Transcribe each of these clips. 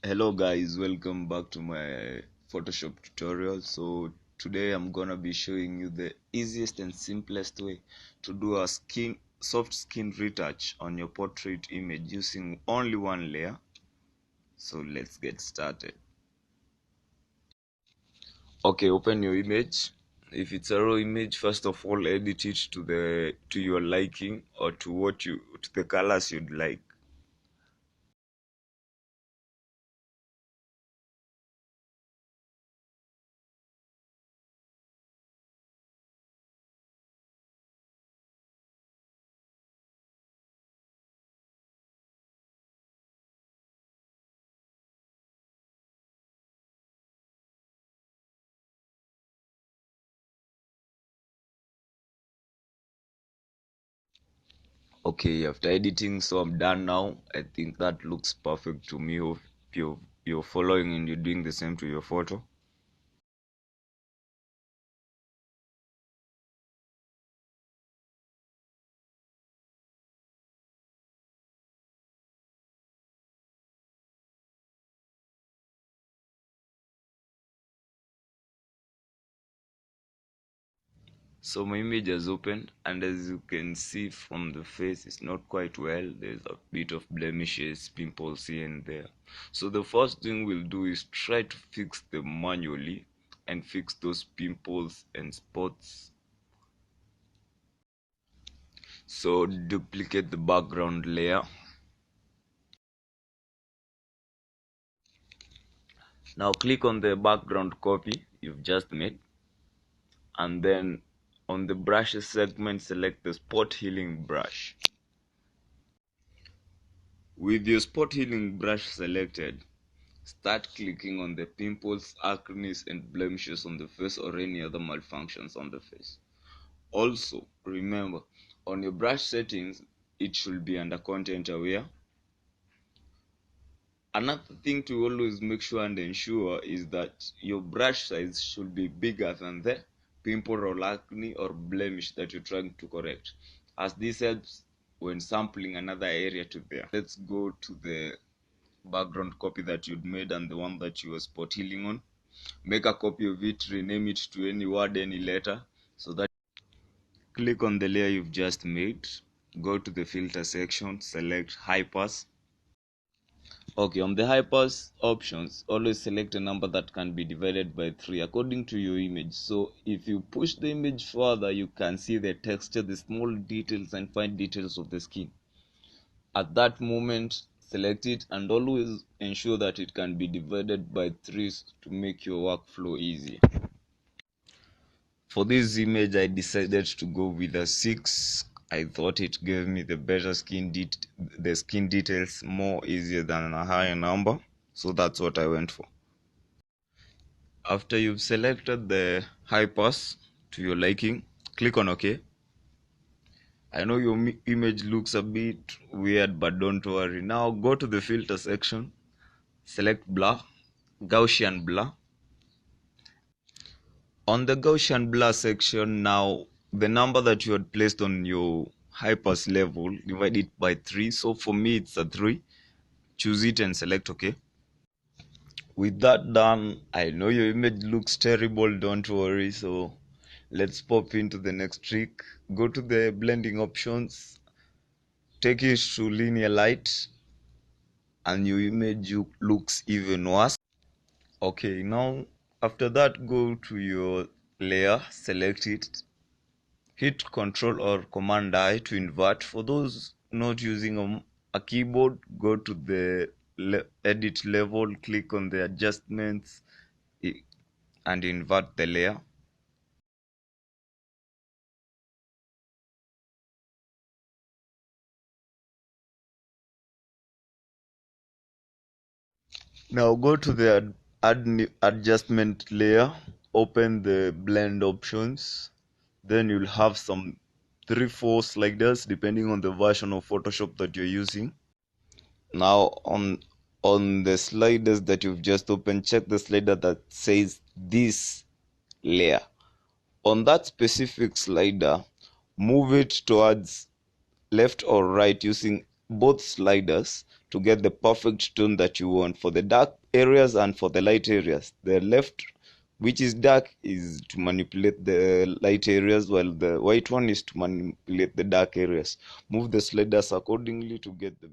Hello guys, welcome back to my Photoshop tutorial. So today I'm gonna be showing you the easiest and simplest way to do a soft skin retouch on your portrait image using only one layer. So let's get started. Okay, open your image. If it's a raw image, first of all edit it to your liking, or to the colors you'd like. Okay, after editing, so I'm done now. I think that looks perfect to me. If you're following and you're doing the same to your photo. So my image has opened, and as you can see from the face, it's not quite well. There's a bit of blemishes, pimples here and there. So the first thing we'll do is try to fix them manually and fix those pimples and spots. So duplicate the background layer. Now click on the background copy you've just made, and then on the brushes segment select the spot healing brush. With your spot healing brush selected, start clicking on the pimples, acne and blemishes on the face or any other malfunctions on the face. Also remember, on your brush settings it should be under content aware. Another thing to always make sure and ensure is that your brush size should be bigger than the pimple or acne or blemish that you're trying to correct, as this helps when sampling another area to there. Let's go to the background copy that you'd made and the one that you were spot healing on. Make a copy of it, rename it to any word, any letter, so that click on the layer you've just made, go to the filter section, select high pass. Okay, on the high pass options, always select a number that can be divided by 3 according to your image. So if you push the image further, you can see the texture, the small details and fine details of the skin. At that moment, select it and always ensure that it can be divided by 3 to make your workflow easy. For this image, I decided to go with a 6. I thought it gave me the better the skin details more easier than a higher number. So that's what I went for. After you've selected the high pass to your liking, click on OK. I know your image looks a bit weird, but don't worry. Now go to the filter section, select blur, Gaussian blur. On the Gaussian blur section, now the number that you had placed on your high pass level, divide it by 3. So for me, it's a 3. Choose it and select OK. With that done, I know your image looks terrible, don't worry. So let's pop into the next trick. Go to the blending options, take it to linear light, and your image looks even worse. Okay, now after that, go to your layer, select it, hit Ctrl or Command I to invert. For those not using a keyboard, go to the edit level, click on the adjustments and invert the layer. Now go to the adjustment layer, open the blend options, then you'll have some 3-4 sliders depending on the version of Photoshop that you're using. Now on the sliders that you've just opened, check the slider that says this layer. On that specific slider, move it towards left or right using both sliders to get the perfect tone that you want for the dark areas and for the light areas. The left, which is dark, is to manipulate the light areas, while the white one is to manipulate the dark areas. Move the sliders accordingly to get the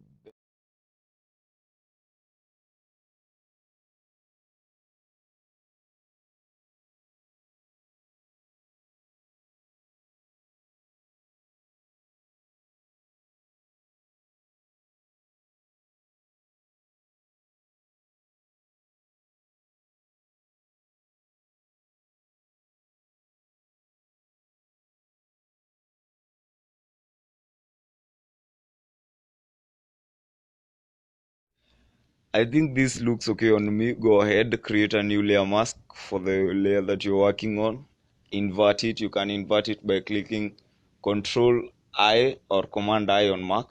I think this looks okay on me. Go ahead, create a new layer mask for the layer that you're working on. Invert it. You can invert it by clicking Control I or Command I on Mac.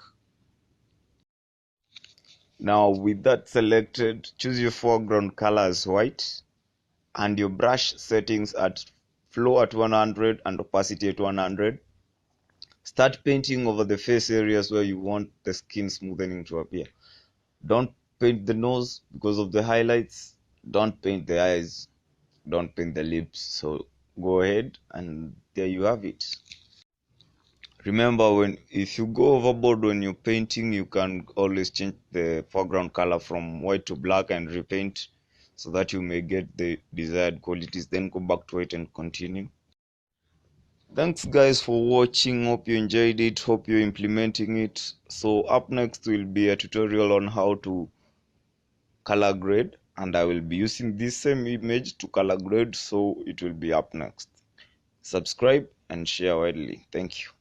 Now with that selected, choose your foreground color as white and your brush settings at flow at 100 and opacity at 100. Start painting over the face areas where you want the skin smoothening to appear. Don't paint the nose because of the highlights. Don't paint the eyes. Don't paint the lips. So go ahead and there you have it. Remember, when if you go overboard when you're painting, you can always change the foreground color from white to black and repaint so that you may get the desired qualities. Then go back to it and continue. Thanks guys for watching. Hope you enjoyed it. Hope you're implementing it. So up next will be a tutorial on how to color grade, and I will be using this same image to color grade, so it will be up next. Subscribe and share widely. Thank you.